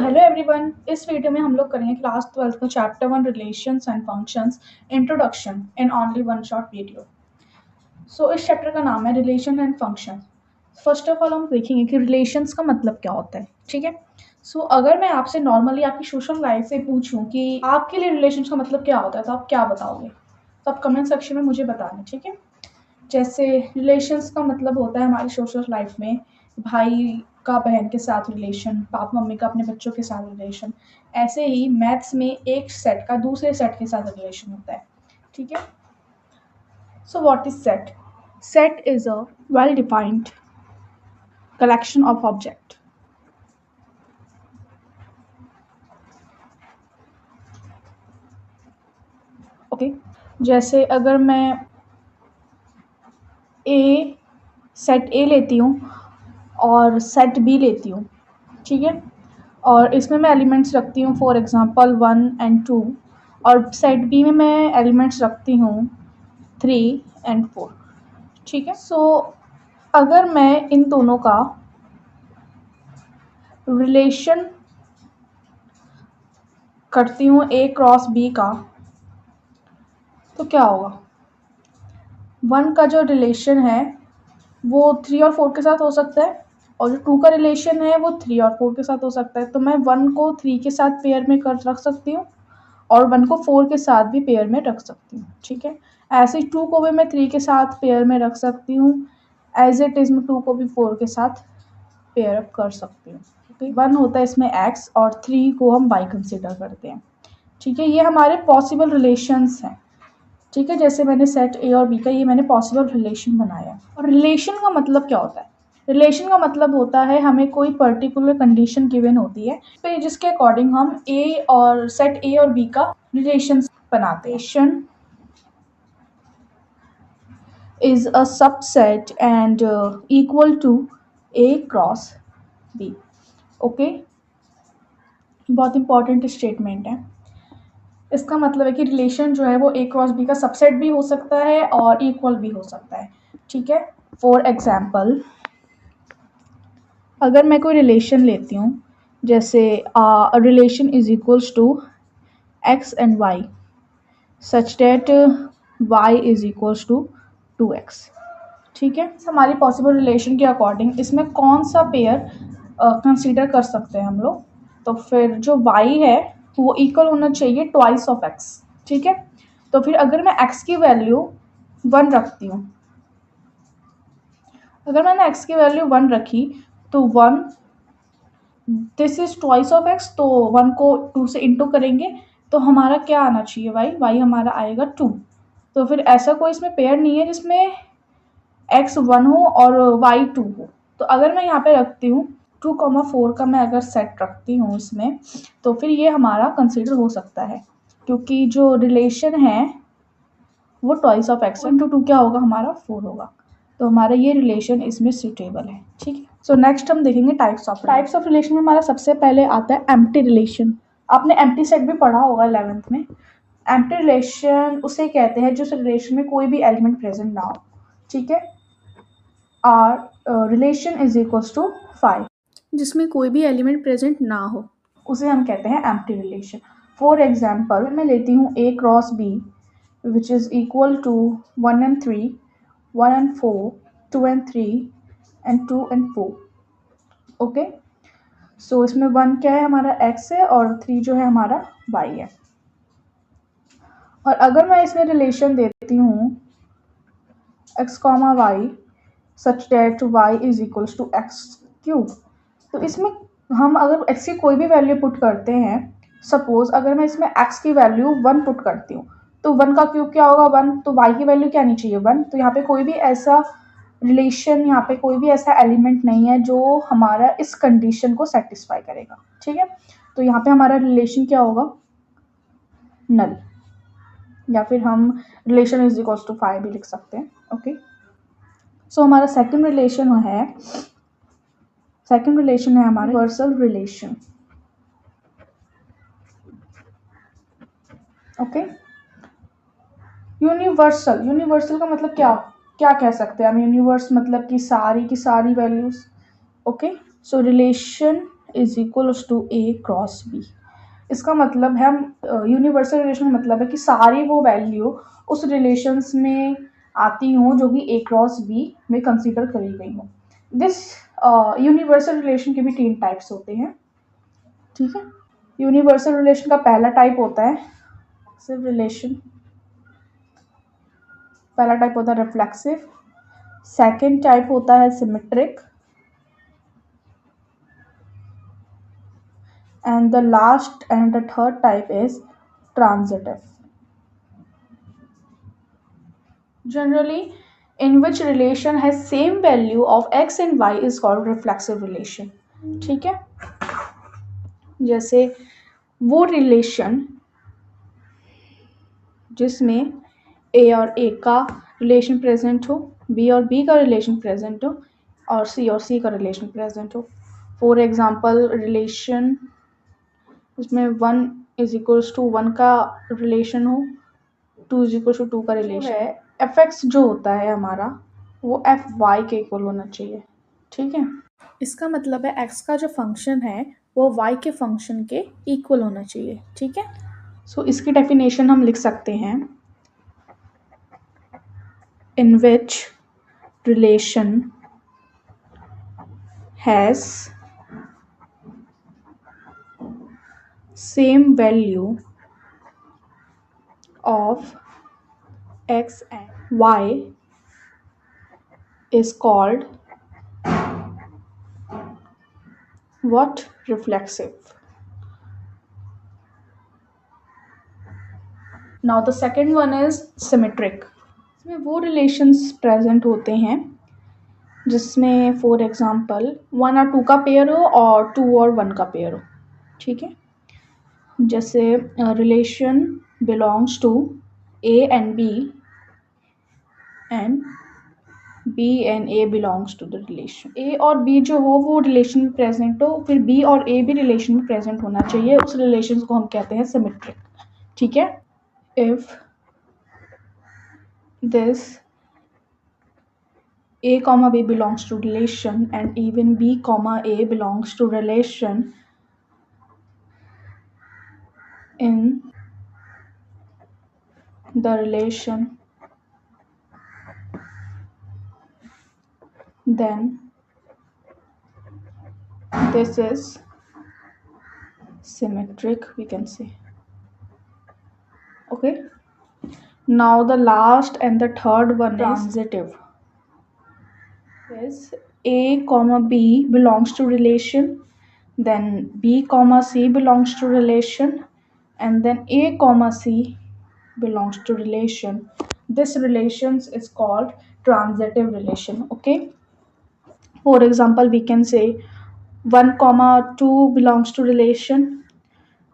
Hello everyone, इस video में हम लोग करेंगे क्लास 12th का chapter 1 relations and functions introduction in only one short video. So इस चैप्टर का नाम है relation and function. First of all हम देखेंगे कि रिलेशंस का मतलब क्या होता है। ठीक है। सो अगर मैं आपसे नॉर्मली आपकी सोशल लाइफ से पूछूं कि आपके लिए रिलेशंस का मतलब क्या होता है तो आप क्या बताओगे? तो आप कमेंट सेक्शन में मुझे बताना। ठीक है। जैसे रिलेशंस का मतलब होता है हमारी सोशल लाइफ में भाई का बहन के साथ रिलेशन, पापा मम्मी का अपने बच्चों के साथ रिलेशन। ऐसे ही मैथ्स में एक सेट का दूसरे सेट के साथ रिलेशन होता है। ठीक है। So what is set? Set is a well defined collection of object. Okay. जैसे अगर मैं ए सेट ए लेती हूँ और सेट बी लेती हूँ, ठीक है, और इसमें मैं एलिमेंट्स रखती हूँ फॉर एग्जांपल 1 एंड 2, और सेट बी में मैं एलिमेंट्स रखती हूँ 3 एंड 4। ठीक है। सो अगर मैं इन दोनों का रिलेशन करती हूँ ए क्रॉस बी का, तो क्या होगा? 1 का जो रिलेशन है वो 3 और 4 के साथ हो सकता है, और जो 2 का रिलेशन है वो 3 और 4 के साथ हो सकता है। तो मैं 1 को 3 के साथ पेयर में कर रख सकती हूँ और 1 को 4 के साथ भी पेयर में रख सकती हूँ। ठीक है। ऐसे ही 2 को भी मैं 3 के साथ पेयर में रख सकती हूँ, एज इट इज़ मैं 2 को भी 4 के साथ पेयर अप कर सकती हूँ। ओके। 1 होता है इसमें x और 3 को हम y कंसिडर करते हैं। ठीक है। ये हमारे पॉसिबल रिलेशंस हैं। ठीक है। जैसे मैंने सेट ए और बी का ये मैंने पॉसिबल रिलेशन बनाया। और रिलेशन का मतलब क्या होता है? रिलेशन का मतलब होता है हमें कोई पर्टिकुलर कंडीशन गिवन होती है तो जिसके अकॉर्डिंग हम ए और सेट ए और बी का रिलेशन बनाते हैं। Relation is a subset and equal to A cross B. Okay. बहुत इंपॉर्टेंट स्टेटमेंट है। इसका मतलब है कि रिलेशन जो है वो ए क्रॉस बी का सबसेट भी हो सकता है और इक्वल भी हो सकता है। ठीक है। फॉर एग्जाम्पल अगर मैं कोई रिलेशन लेती हूँ, जैसे relation is equals to x and y such that y is equals to 2x। ठीक है। हमारी पॉसिबल रिलेशन के अकॉर्डिंग इसमें कौन सा पेयर कंसीडर कर सकते हैं हम लोग? तो फिर जो y है वो इक्वल होना चाहिए ट्वाइस ऑफ x। ठीक है। तो फिर अगर मैं x की वैल्यू 1 रखती हूँ, अगर मैंने x की वैल्यू 1 रखी तो 1 this is twice of x, तो 1 को 2 से इंटू करेंगे तो हमारा क्या आना चाहिए? y हमारा आएगा 2। तो फिर ऐसा कोई इसमें पेयर नहीं है जिसमें x 1 हो और y 2 हो। तो अगर मैं यहाँ पे रखती हूँ 2,4 का मैं अगर सेट रखती हूँ इसमें, तो फिर ये हमारा कंसीडर हो सकता है क्योंकि जो रिलेशन है वो ट्वाइस ऑफ x इंटू 2 क्या होगा? हमारा 4 होगा। तो हमारा ये रिलेशन इसमें सुटेबल है। ठीक है। सो नेक्स्ट हम देखेंगे टाइप्स ऑफ रिलेशन में हमारा सबसे पहले आता है एम्प्टी रिलेशन। आपने एम्प्टी सेट भी पढ़ा होगा 11th में। एम्प्टी रिलेशन उसे कहते हैं जिस रिलेशन में कोई भी एलिमेंट प्रेजेंट ना हो। ठीक है। R relation is equals to 5, जिसमें कोई भी एलिमेंट प्रेजेंट ना हो उसे हम कहते हैं एम्प्टी रिलेशन। फॉर एग्जाम्पल मैं लेती हूँ A cross B which is equal to 1 and 3, 1 and 4, 2 and 3 and 2 and 4। Okay. सो इसमें 1 क्या है? हमारा x है, और 3 जो है हमारा y है। और अगर मैं इसमें रिलेशन देती हूँ x, y such that y is equals to x cube, तो इसमें हम अगर x की कोई भी वैल्यू पुट करते हैं, सपोज अगर मैं इसमें x की वैल्यू 1 पुट करती हूँ तो 1 का क्यूब क्या होगा? 1। तो y की वैल्यू क्या आनी चाहिए? 1। तो यहाँ पे कोई भी ऐसा रिलेशन, यहाँ पे कोई भी ऐसा एलिमेंट नहीं है जो हमारा इस कंडीशन को सेटिस्फाई करेगा। ठीक है। तो यहाँ पे हमारा रिलेशन क्या होगा? नल। या फिर हम रिलेशन इज इक्वल्स टू 5 भी लिख सकते हैं। ओके। सो हमारा सेकंड रिलेशन है हमारा यूनिवर्सल रिलेशन। ओके। यूनिवर्सल का मतलब क्या क्या कह सकते हैं हम? यूनिवर्स मतलब कि सारी की सारी values. Okay. So relation is equals to A cross B. इसका मतलब है, हम यूनिवर्सल रिलेशन का मतलब है कि सारी वो वैल्यू उस रिलेशंस में आती हों जो कि ए क्रॉस बी में कंसीडर करी गई हों। दिस यूनिवर्सल रिलेशन के भी 3 टाइप्स होते हैं, ठीक है। यूनिवर्सल रिलेशन का पहला टाइप होता है सिर्फ रिलेशन, पहला टाइप होता है रिफ्लेक्सिव, सेकेंड टाइप होता है symmetric, and the last and the third type is transitive. Generally, in which relation has same value of x and y is called reflexive relation. ठीक है, जैसे वो रिलेशन जिसमें a और a का relation present हो, b और b का रिलेशन प्रेजेंट हो, और c और c का रिलेशन प्रेजेंट हो। फॉर एग्जाम्पल रिलेशन जिसमें 1 इज इक्वल्स टू 1 का रिलेशन हो, 2 इज इक्वल टू 2 का रिलेशन है। एफ एक्स जो होता है हमारा वो एफ वाई के इक्वल होना चाहिए, ठीक है। इसका मतलब है एक्स का जो फंक्शन है वो वाई के फंक्शन के इक्वल होना चाहिए, ठीक है। सो इसकी डेफिनेशन हम लिख सकते हैं, in which relation has same value of x and y is called what? Reflexive. Now the second one is symmetric. इसमें वो रिलेशंस प्रेजेंट होते हैं जिसमें फॉर एग्जांपल 1 और 2 का पेयर हो और 2 और 1 का पेयर हो, ठीक है। जैसे relation belongs to a and b and b and a belongs to the relation। a और b जो हो वो रिलेशन में प्रेजेंट हो, फिर b और a भी रिलेशन में प्रेजेंट होना चाहिए, उस रिलेशन को हम कहते हैं सिमेट्रिक, ठीक है। If this a comma b belongs to relation and even b comma a belongs to relation in the relation, then this is symmetric, we can say. Okay, now the last and the third one is transitive. Is a comma b belongs to relation, then b comma c belongs to relation, and then a comma c belongs to relation. This relations is called transitive relation, okay. For example, we can say 1 comma 2 belongs to relation,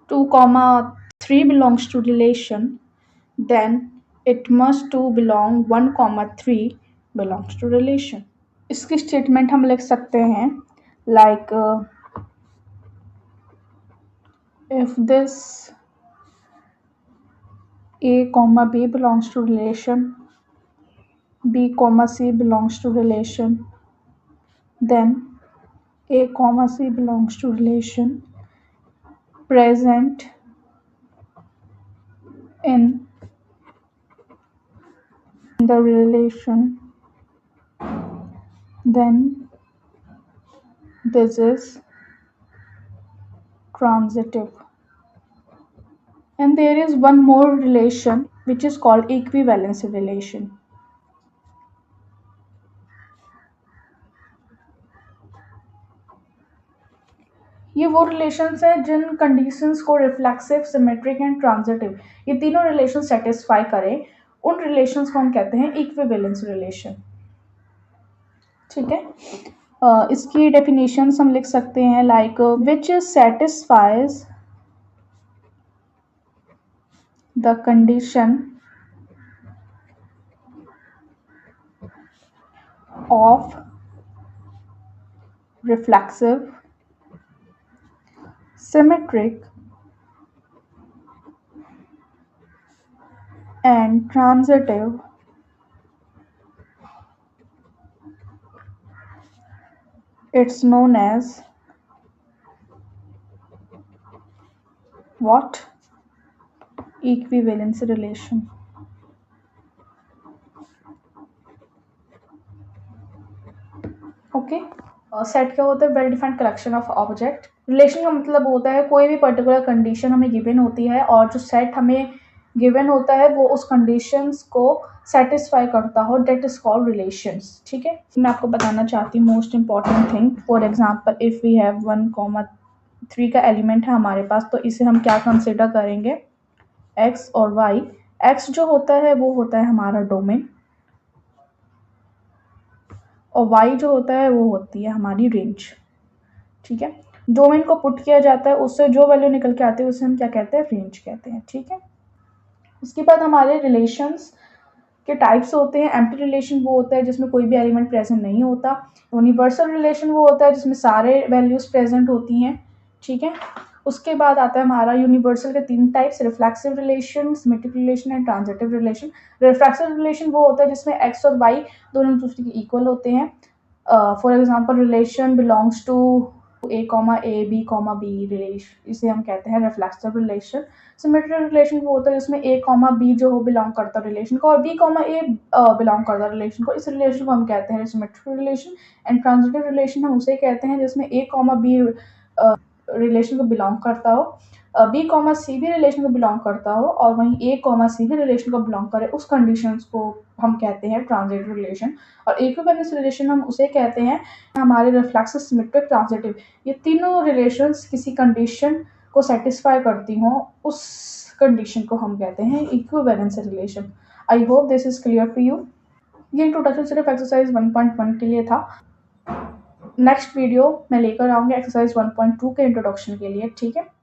2 comma 3 belongs to relation, then it must to belong 1 comma 3 belongs to relation. इसकी statement हम लिख सकते हैं like if this a comma b belongs to relation, b comma c belongs to relation, then a comma c belongs to relation present in the relation, then this is transitive. And there is one more relation which is called equivalency relation. ये वो relations हैं जिन conditions को reflexive, symmetric and transitive ये तीनों relation satisfy करें, उन relations को हम कहते हैं इक्विवेलेंस रिलेशन, ठीक है। इसकी डेफिनेशंस हम लिख सकते हैं like which satisfies the condition of reflexive, symmetric and transitive it's known as what? Equivalence relation. Okay. Set क्या होता है? Well defined collection of object. Relation का मतलब होता है कोई भी पर्टिकुलर कंडीशन हमें गिवन होती है और जो सेट हमें गिवन होता है वो उस कंडीशंस को सेटिस्फाई करता हो, डेट इज कॉल्ड रिलेशंस। ठीक है, मैं आपको बताना चाहती हूँ most important thing. For example if we have 1,3 का एलिमेंट है हमारे पास, तो इसे हम क्या कंसिडर करेंगे? एक्स और वाई। एक्स जो होता है वो होता है हमारा डोमेन और वाई जो होता है वो होती है हमारी रेंज। ठीक है, डोमेन को पुट किया जाता है, उससे जो वैल्यू निकल के आती है उसे हम क्या कहते हैं? रेंज कहते हैं। ठीक है, उसके बाद हमारे रिलेशंस के टाइप्स होते हैं। एम्प्टी रिलेशन वो होता है जिसमें कोई भी एलिमेंट प्रेजेंट नहीं होता। यूनिवर्सल रिलेशन वो होता है जिसमें सारे वैल्यूज प्रेजेंट होती हैं। ठीक है, उसके बाद आता है हमारा यूनिवर्सल के 3 types: reflexive relation, symmetric relation and transitive relation. Reflexive relation वो होता है जिसमें एक्स और वाई दोनों दूसरे के इक्वल होते हैं। For example relation belongs to A comma A, B comma B relation, इसे हम कहते हैं रिफ्लेक्सिव रिलेशन। सिमेट्रिक रिलेशन वो होता है जिसमें ए कॉमा बी जो हो बिलोंग करता है रिलेशन को और बी कॉमा ए बिलोंग करता है रिलेशन को, इस रिलेशन को हम कहते हैं symmetric relation. And transitive relation हम उसे कहते हैं जिसमें ए कॉमा बी रिलेशन को बिलोंग करता हो, बी कॉमा सी भी रिलेशन को बिलोंग करता हो और वहीं ए कॉमा सी भी रिलेशन को बिलोंग करे, उस कंडीशंस को हम कहते हैं ट्रांजिटिव रिलेशन। और इक्विवेलेंस रिलेशन हम उसे कहते हैं हमारे रिफ्लेक्सिव, सिमेट्रिक, ट्रांजिटिव, ये तीनों रिलेशंस किसी कंडीशन को सेटिस्फाई करती हों, उस कंडीशन को हम कहते हैं equivalence relation. I hope this is clear to you. ये इंट्रोडक्शन सिर्फ एक्सरसाइज 1.1 के लिए था। नेक्स्ट वीडियो मैं लेकर आऊँगी एक्सरसाइज 1.2 के इंट्रोडक्शन के लिए। ठीक है।